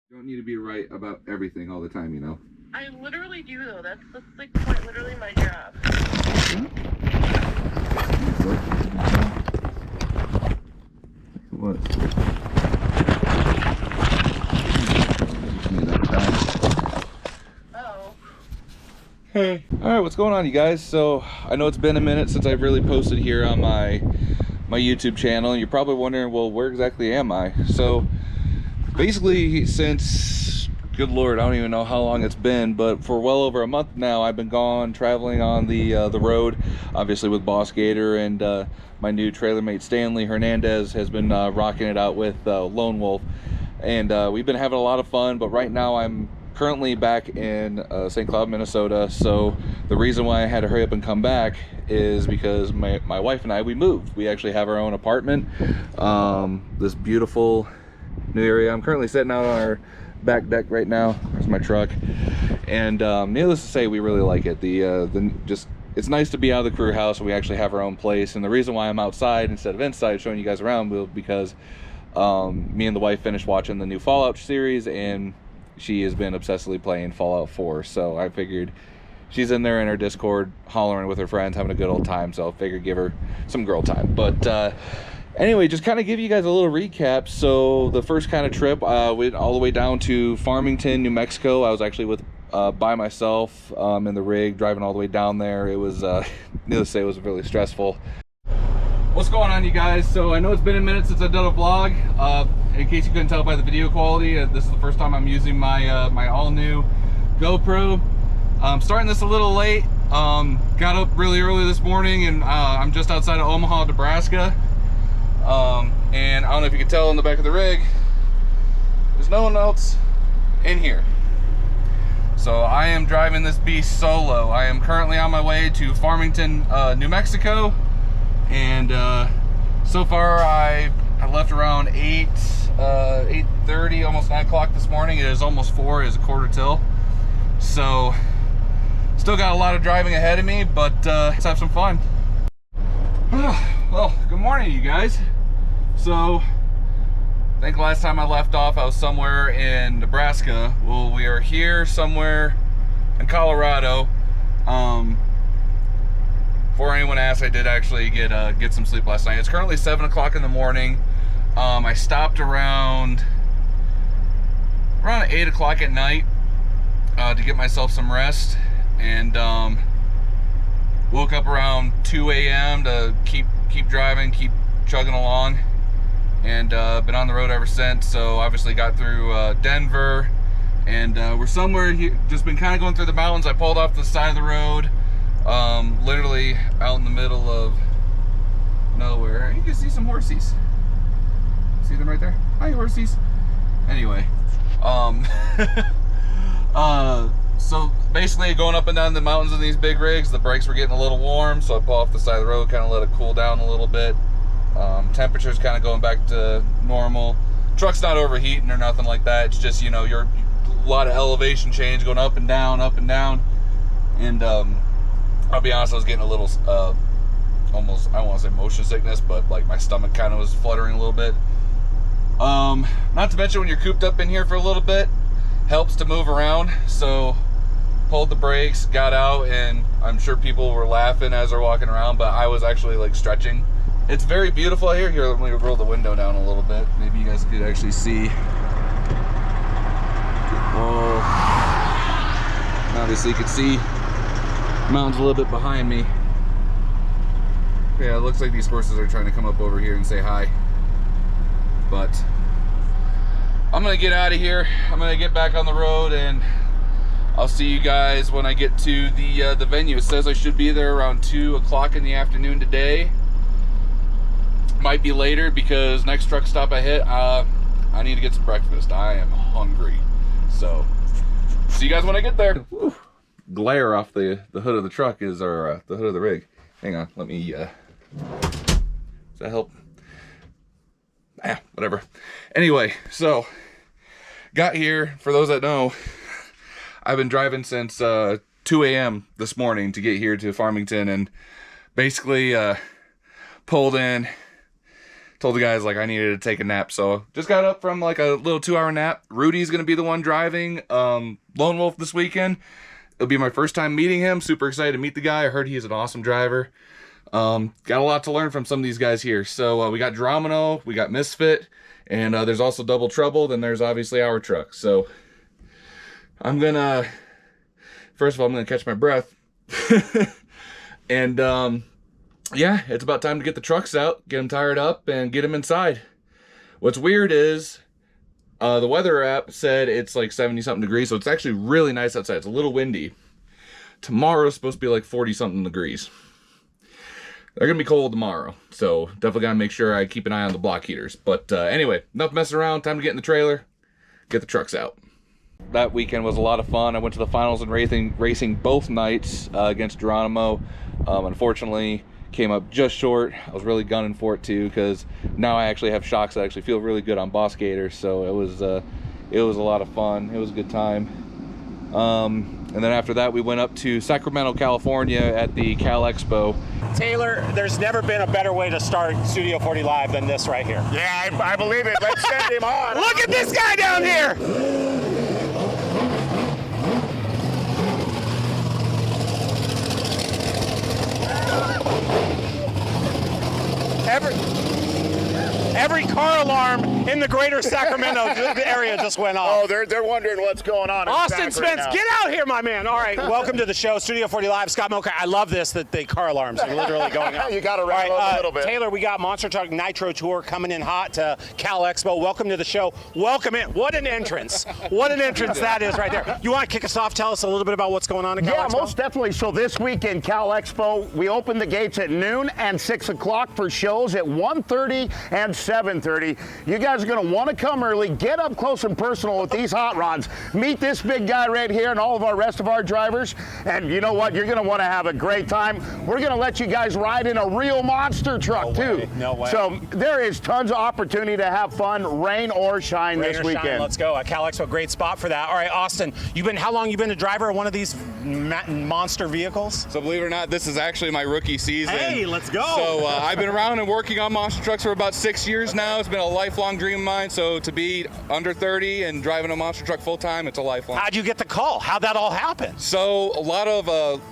You don't need to be right about everything all the time, you know. I literally do though. That's like quite literally my job. What? Oh. Hey. All right, what's going on, you guys? So I know it's been a minute since I've really posted here on my YouTube channel, and you're probably wondering, well, where exactly am I? So basically, since, good Lord, I don't even know how long it's been, but for well over a month now, I've been gone traveling on the road, obviously with Boss Gator, and my new trailer mate Stanley Hernandez has been rocking it out with Lone Wolf, and we've been having a lot of fun. But right now I'm currently back in St. Cloud, Minnesota. So the reason why I had to hurry up and come back is because my wife and I, we moved. We actually have our own apartment, this beautiful new area. I'm currently sitting out on our back deck right now. There's my truck, and needless to say, we really like it. It's nice to be out of the crew house, and we actually have our own place. And the reason why I'm outside instead of inside showing you guys around is because me and the wife finished watching the new Fallout series, and she has been obsessively playing Fallout 4. So I figured, she's in there in her Discord hollering with her friends, having a good old time, so I figured give her some girl time. But anyway, just kind of give you guys a little recap. So the first kind of trip went all the way down to Farmington, New Mexico. I was actually by myself in the rig, driving all the way down there. It was, needless to say, it was really stressful. What's going on, you guys? So I know it's been a minute since I've done a vlog. In case you couldn't tell by the video quality, this is the first time I'm using my my all-new GoPro. I'm starting this a little late. Got up really early this morning, and I'm just outside of Omaha, Nebraska. And I don't know if you can tell in the back of the rig, there's no one else in here. So I am driving this beast solo. I am currently on my way to Farmington, New Mexico. And so far I left around 8:30, almost 9 o'clock this morning. It is almost 4, it is a quarter till. So still got a lot of driving ahead of me, but let's have some fun. Well, good morning, you guys. So I think last time I left off I was somewhere in Nebraska. Well, we are here somewhere in Colorado. Before anyone asks, I did actually get some sleep last night. It's currently 7 o'clock in the morning. I stopped around 8 o'clock at night to get myself some rest, and woke up around 2 a.m. to keep driving, keep chugging along, and been on the road ever since. So obviously got through Denver, and we're somewhere here, just been kind of going through the mountains. I pulled off the side of the road, literally out in the middle of nowhere. You can see some horsies. See them right there? Hi, horsies. Anyway, so basically going up and down the mountains in these big rigs, the brakes were getting a little warm, so I pull off the side of the road, kind of let it cool down a little bit. Temperature's kind of going back to normal. Truck's not overheating or nothing like that. It's just, you know, a lot of elevation change going up and down, and I'll be honest, I was getting a little, almost, I don't want to say motion sickness, but like my stomach kind of was fluttering a little bit. Not to mention when you're cooped up in here for a little bit, helps to move around. So pulled the brakes, got out, and I'm sure people were laughing as they're walking around, but I was actually like stretching. It's very beautiful out here. Here, let me roll the window down a little bit. Maybe you guys could actually see. Oh, obviously you can see the mountains a little bit behind me. Yeah, it looks like these horses are trying to come up over here and say hi. But I'm gonna get out of here. I'm gonna get back on the road, and I'll see you guys when I get to the venue. It says I should be there around 2 o'clock in the afternoon today. Might be later because next truck stop I hit, I need to get some breakfast. I am hungry. So see you guys when I get there. Woo. Glare off the hood of the truck is, or the hood of the rig. Hang on, let me does that help? Whatever. Anyway, so got here. For those that know, I've been driving since 2 a.m. this morning to get here to Farmington, and basically pulled in, told told the guys like I needed to take a nap, so just got up from like a little 2-hour nap. Rudy's gonna be the one driving Lone Wolf this weekend. It'll be my first time meeting him. Super excited to meet the guy. I heard he's an awesome driver. Got a lot to learn from some of these guys here. So we got Dramino, we got Misfit, and there's also Double Trouble. Then there's obviously our truck. So I'm gonna, first of all, I'm gonna catch my breath. And yeah, it's about time to get the trucks out, get them tired up, and get them inside. What's weird is the weather app said it's like 70-something degrees, so it's actually really nice outside. It's a little windy. Tomorrow's supposed to be like 40-something degrees. They're gonna be cold tomorrow, so definitely gotta make sure I keep an eye on the block heaters. But anyway, enough messing around. Time to get in the trailer, get the trucks out. That weekend was a lot of fun. I went to the finals and racing both nights against Geronimo. Unfortunately, came up just short. I was really gunning for it too, because now I actually have shocks that actually feel really good on Boss Gator. So it was a lot of fun. It was a good time. And then after that, we went up to Sacramento, California at the Cal Expo. Taylor, there's never been a better way to start Studio 40 Live than this right here. Yeah, I believe it. Let's send him on. Look at this guy down here! Every car alarm in the greater Sacramento area just went off. Oh, they're wondering what's going on. Austin Spence, get out here, my man. All right, welcome to the show, Studio 40 Live. Scott Mocha. I love this, that the car alarms are literally going off. You got to wrap up a little bit. Taylor, we got Monster Truck Nitro Tour coming in hot to Cal Expo. Welcome to the show. Welcome in. What an entrance. What an entrance that is right there. You want to kick us off? Tell us a little bit about what's going on at Cal Expo? Yeah, most definitely. So this weekend, Cal Expo, we open the gates at noon and 6 o'clock for shows at 1:30 and 7:30. You guys are going to want to come early, get up close and personal with these hot rods, meet this big guy right here and all of our rest of our drivers, and you know what? You're going to want to have a great time. We're going to let you guys ride in a real monster truck too. No way. So there is tons of opportunity to have fun, rain or shine this weekend. Shine, let's go. Cal Expo, great spot for that. All right, Austin, how long you been a driver of one of these monster vehicles? So believe it or not, this is actually my rookie season. Hey, let's go. So I've been around and working on monster trucks for about 6 years now. It's been a lifelong dream of mine. So to be under 30 and driving a monster truck full time, it's a lifelong. How'd you get the call? How'd that all happen? So a lot of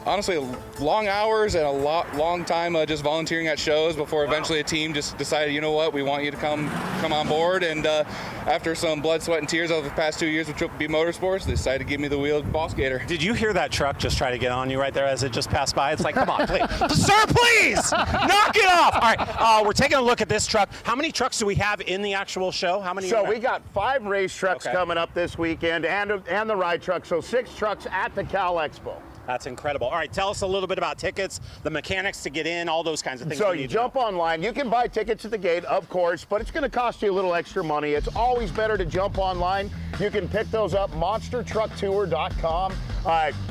honestly long hours and long time just volunteering at shows before eventually a team just decided, you know what, we want you to come on board. And after some blood, sweat, and tears over the past 2 years with Triple B Motorsports, they decided to give me the wheel at Boss Gator. Did you hear that truck just try to get on you right there as it just passed by? It's like, come on, please. Sir, please! Knock it off! All right, we're taking a look at this truck. How many trucks do we have in the actual show? How many? So we got 5 race trucks coming up this weekend and the ride truck, so 6 trucks at the Cal Expo. That's incredible. All right, tell us a little bit about tickets, the mechanics to get in, all those kinds of things. So you jump online. You can buy tickets at the gate, of course, but it's going to cost you a little extra money. It's always better to jump online. You can pick those up, monstertrucktour.com.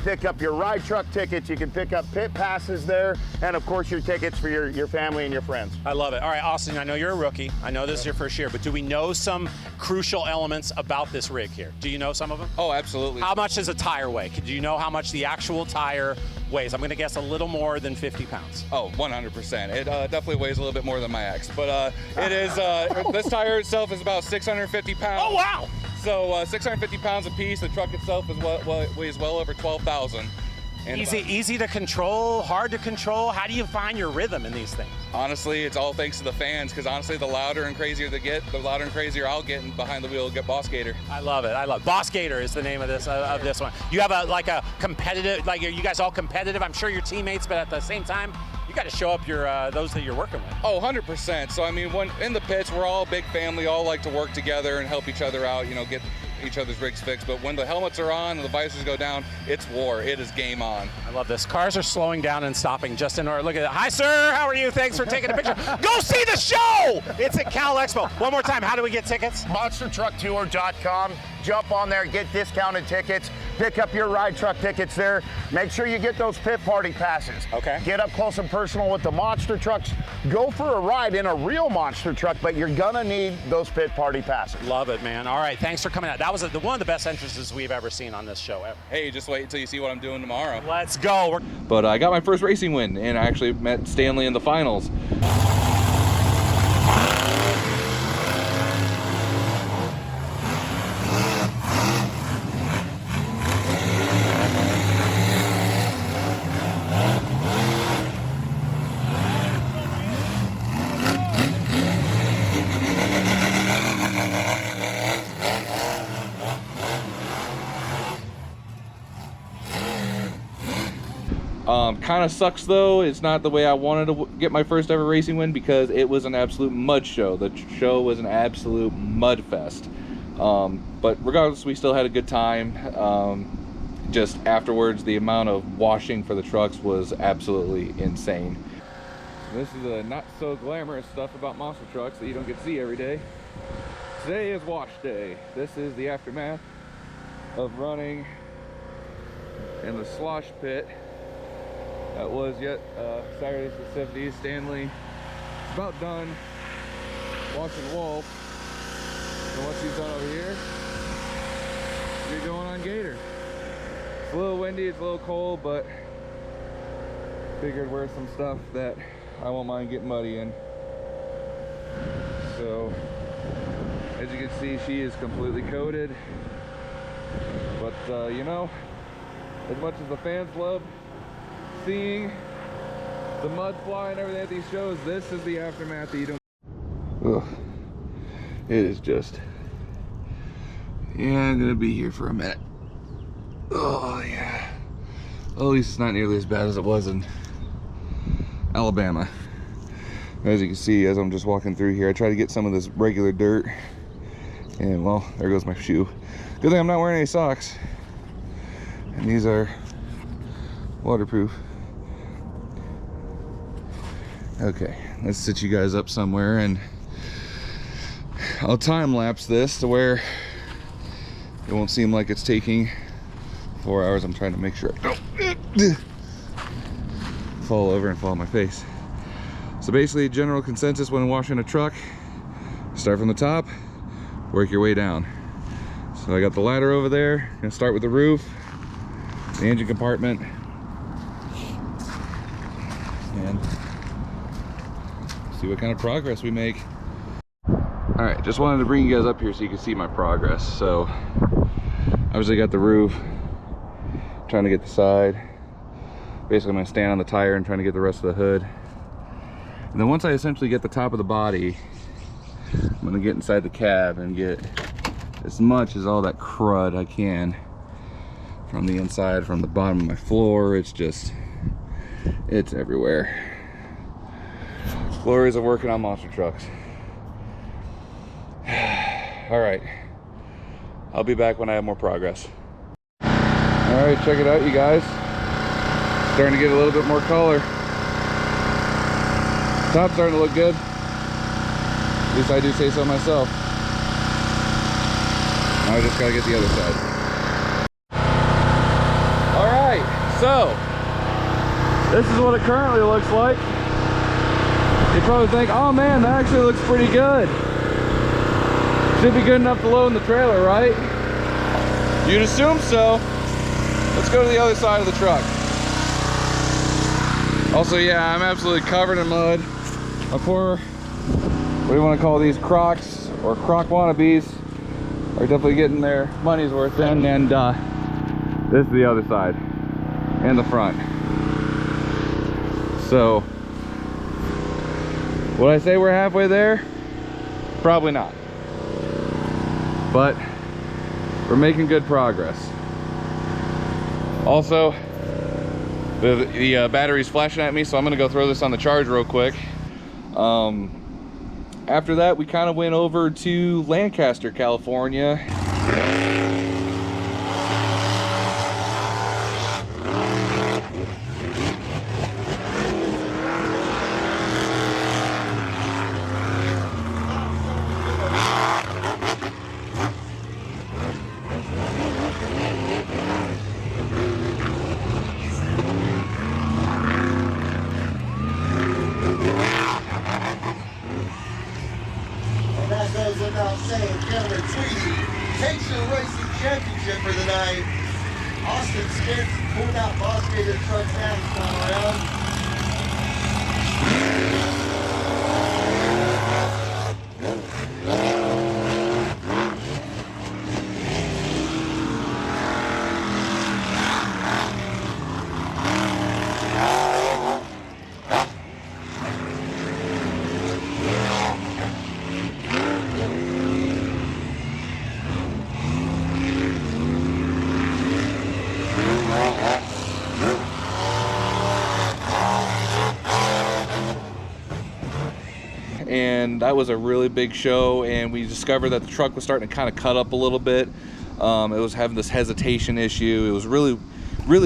Pick up your ride truck tickets. You can pick up pit passes there, and of course your tickets for your family and your friends. I love it. All right, Austin, I know you're a rookie. I know this is your first year, but do we know some crucial elements about this rig here? Do you know some of them? Oh, absolutely. How much does a tire weigh? Do you know how much the actual tire weighs? I'm going to guess a little more than 50 pounds. Oh, 100%. It definitely weighs a little bit more than my X, but it is. This tire itself is about 650 pounds. Oh, wow! So 650 pounds a piece. The truck itself is weighs well over 12,000. Easy to control, hard to control. How do you find your rhythm in these things? Honestly, it's all thanks to the fans, because honestly, the louder and crazier they get, the louder and crazier I'll get behind the wheel to get Boss Gator. I love it. I love it. Boss Gator is the name of this one. You have a competitive, are you guys all competitive? I'm sure your teammates, but at the same time, you got to show up your those that you're working with. Oh, 100%. So I mean, when in the pits, we're all a big family, all like to work together and help each other out, get each other's rigs fixed. But when the helmets are on and the visors go down, it's war. It is game on. I love this. Cars are slowing down and stopping just in order. Look at that. Hi, sir. How are you? Thanks for taking a picture. Go see the show. It's at Cal Expo. One more time. How do we get tickets? MonsterTruckTour.com. Jump on there, get discounted tickets, pick up your ride truck tickets there. Make sure you get those pit party passes. Okay. Get up close and personal with the monster trucks. Go for a ride in a real monster truck, but you're gonna need those pit party passes. Love it, man. All right, thanks for coming out. That was one of the best entrances we've ever seen on this show ever. Hey, just wait until you see what I'm doing tomorrow. Let's go. But I got my first racing win, and I actually met Stanley in the finals. Kind of sucks though, it's not the way I wanted to get my first ever racing win, because it was an absolute mud show. The show was an absolute mud fest. But regardless, we still had a good time. Just afterwards, the amount of washing for the trucks was absolutely insane. This is the not so glamorous stuff about monster trucks that you don't get to see every day. Today is wash day. This is the aftermath of running in the slosh pit that was yet Saturday's festivities. Stanley is about done washing the wall. And once he's done over here, we're going on Gator. It's a little windy, it's a little cold, but figured wear some stuff that I won't mind getting muddy in. So, as you can see, she is completely coated. But, you know, as much as the fans love seeing the mud fly and everything at these shows, this is the aftermath that you don't. Ugh. It is just, yeah, I'm gonna be here for a minute. Oh yeah. Well, at least it's not nearly as bad as it was in Alabama. As you can see, as I'm just walking through here, I try to get some of this regular dirt, and well, there goes my shoe. Good thing I'm not wearing any socks, and these are waterproof. Okay, let's sit you guys up somewhere and I'll time lapse this to where it won't seem like it's taking 4 hours. I'm trying to make sure I don't fall over and fall on my face. So basically, general consensus when washing a truck, start from the top, work your way down. So I got the ladder over there. Gonna start with the roof, the engine compartment, and see what kind of progress we make. All right, just wanted to bring you guys up here so you can see my progress. So obviously got the roof, trying to get the side. Basically I'm gonna stand on the tire and trying to get the rest of the hood. And then once I essentially get the top of the body, I'm gonna get inside the cab and get as much as all that crud I can from the inside, from the bottom of my floor. It's just, it's everywhere. Glories of working on monster trucks. All right, I'll be back when I have more progress. All right, check it out, you guys. Starting to get a little bit more color. Top's starting to look good. At least I do say so myself. Now I just gotta get the other side. All right, so this is what it currently looks like. You probably think, oh man, that actually looks pretty good. Should be good enough to load in the trailer, right? You'd assume so. Let's go to the other side of the truck. Also, yeah, I'm absolutely covered in mud. My poor, what do you want to call these, Crocs or Croc wannabes are definitely getting their money's worth in. And this is the other side and the front. So, would I say we're halfway there? Probably not. But we're making good progress. Also, the battery's flashing at me, so I'm gonna go throw this on the charge real quick. After that, we kind of went over to Lancaster, California. Without saying, Cameron Tweedy takes the racing championship for the night. Austin Spence pulled out Boss Gator trucks down this time around. and that was a really big show, and we discovered that the truck was starting to kind of cut up a little bit. It was having this hesitation issue. It was really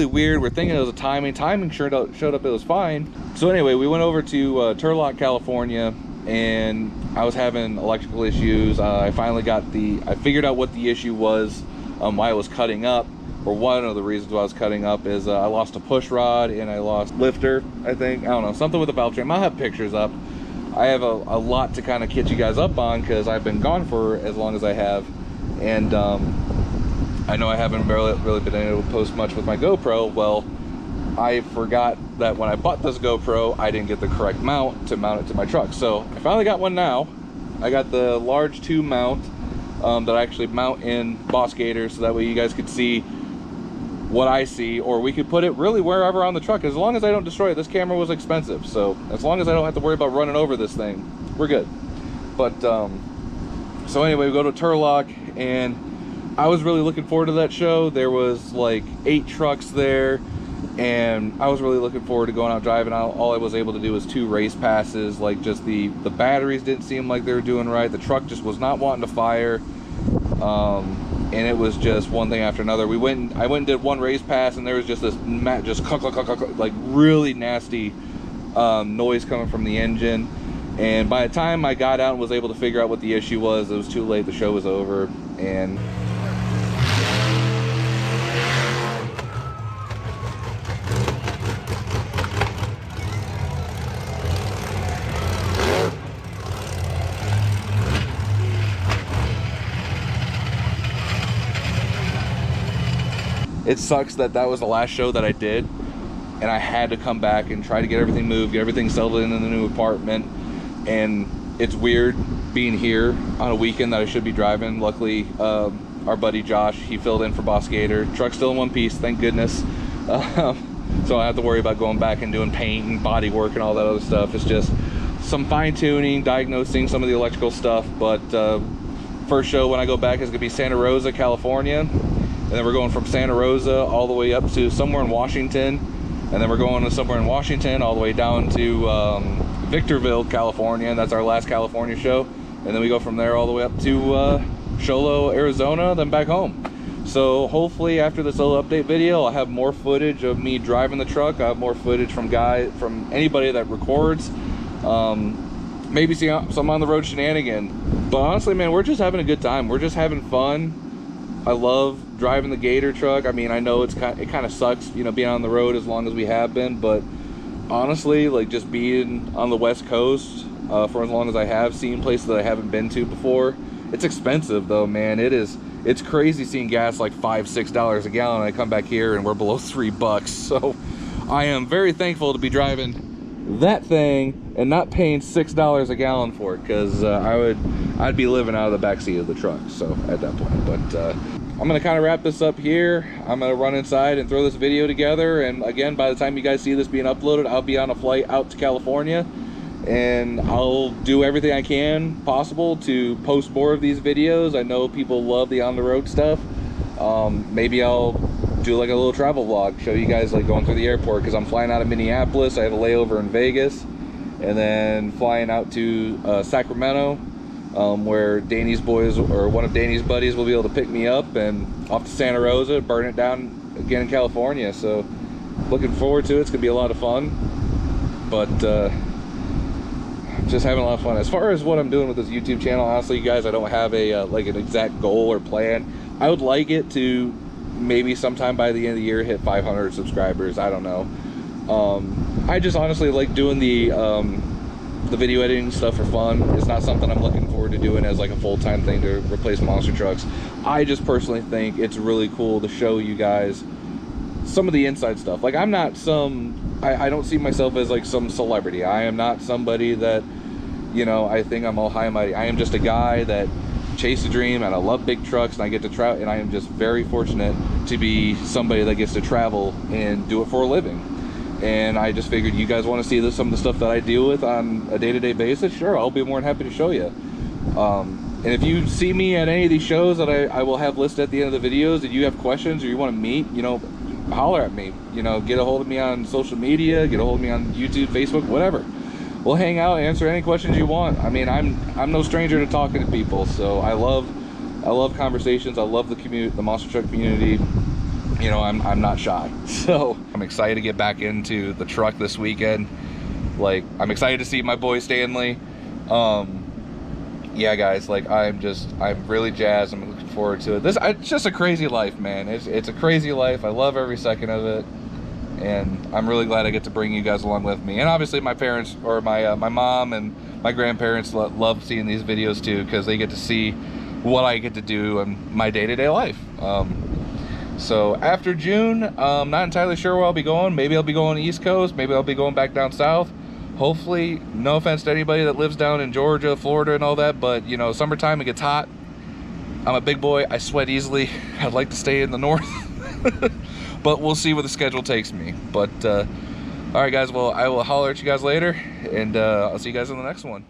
weird. We're thinking it was a timing showed up, it was fine. So anyway, we went over to Turlock, California, and I was having electrical issues. I figured out what the issue was, why it was cutting up, or one of the reasons why I was cutting up is I lost a push rod and I lost lifter, I think. I don't know, something with the valve train. I'll have pictures up. I have a lot to kind of catch you guys up on because I've been gone for as long as I have, and I know I haven't really been able to post much with my GoPro. Well, I forgot that when I bought this GoPro, I didn't get the correct mount to mount it to my truck. So I finally got one now. I got the large 2 mount that I actually mount in Boss Gator, so that way you guys could see what I see, or we could put it really wherever on the truck, as long as I don't destroy it. This camera was expensive, so as long as I don't have to worry about running over this thing, we're good. But so anyway, we go to Turlock, and I was really looking forward to that show. There was like 8 trucks there, and I was really looking forward to going out driving. All I was able to do was 2 race passes. Like, just the batteries didn't seem like they were doing right. The truck just was not wanting to fire. And it was just one thing after another. I went and did 1 race pass, and there was just this like really nasty noise coming from the engine. And by the time I got out and was able to figure out what the issue was, it was too late. The show was over. And it sucks that was the last show that I did, and I had to come back and try to get everything moved, get everything settled in the new apartment. And it's weird being here on a weekend that I should be driving. Luckily, our buddy Josh, he filled in for Boss Gator. Truck's still in one piece, thank goodness. So I don't have to worry about going back and doing paint and body work and all that other stuff. It's just some fine tuning, diagnosing some of the electrical stuff. But first show when I go back is gonna be Santa Rosa, California. And then we're going from Santa Rosa all the way up to somewhere in Washington. And then we're going to somewhere in Washington all the way down to Victorville, California. And that's our last California show. And then we go from there all the way up to Sholo, Arizona, then back home. So hopefully after this little update video, I'll have more footage of me driving the truck. I'll have more footage from anybody that records. Maybe see some on the road shenanigan. But honestly, man, we're just having a good time. We're just having fun. I love driving the Gator truck. I mean, I know it kind of sucks, you know, being on the road as long as we have been, but honestly, like, just being on the West Coast for as long as I have, seen places that I haven't been to before. It's expensive though, man. It's crazy seeing gas like $5-6 a gallon. I come back here and we're below $3. So I am very thankful to be driving that thing and not paying $6 a gallon for it, because I'd be living out of the backseat of the truck. So at that point, but I'm gonna kind of wrap this up here. I'm gonna run inside and throw this video together, and again, by the time you guys see this being uploaded, I'll be on a flight out to California, and I'll do everything I can possible to post more of these videos. I know people love the on-the-road stuff. Maybe I'll do like a little travel vlog, show you guys like going through the airport, because I'm flying out of Minneapolis. I have a layover in Vegas, and then flying out to Sacramento, where Danny's boys, or one of Danny's buddies, will be able to pick me up, and off to Santa Rosa, burn it down again in California. So looking forward to it. It's gonna be a lot of fun, but just having a lot of fun. As far as what I'm doing with this YouTube channel, honestly, you guys, I don't have a like an exact goal or plan. I would like it to maybe sometime by the end of the year hit 500 subscribers. I don't know. I just honestly like doing the video editing stuff for fun. It's not something I'm looking forward to doing as like a full-time thing to replace monster trucks. I just personally think it's really cool to show you guys some of the inside stuff. Like, I'm not I don't see myself as like some celebrity. I am not somebody that, you know, I think I'm all high and mighty. I am just a guy that chased a dream, and I love big trucks, and I get to travel, and I am just very fortunate to be somebody that gets to travel and do it for a living. And I just figured, you guys want to see some of the stuff that I deal with on a day-to-day basis? Sure, I'll be more than happy to show you. And if you see me at any of these shows that I will have listed at the end of the videos, and you have questions or you want to meet, you know, holler at me. You know, get a hold of me on social media, get a hold of me on YouTube, Facebook, whatever. we'll hang out, answer any questions you want. I mean, I'm no stranger to talking to people, so I love conversations. I love the monster truck community. You know, I'm not shy. So I'm excited to get back into the truck this weekend. Like, I'm excited to see my boy Stanley. Yeah, guys, like, I'm really jazzed. I'm looking forward to it. It's just a crazy life, man. It's a crazy life. I love every second of it, and I'm really glad I get to bring you guys along with me. And obviously my parents, or my mom and my grandparents love seeing these videos too, because they get to see what I get to do in my day-to-day life. So after June, I'm not entirely sure where I'll be going. Maybe I'll be going to East Coast. Maybe I'll be going back down south. Hopefully, no offense to anybody that lives down in Georgia, Florida, and all that, but, you know, summertime, it gets hot. I'm a big boy. I sweat easily. I'd like to stay in the north. But we'll see where the schedule takes me. But, all right, guys, well, I will holler at you guys later, and I'll see you guys in the next one.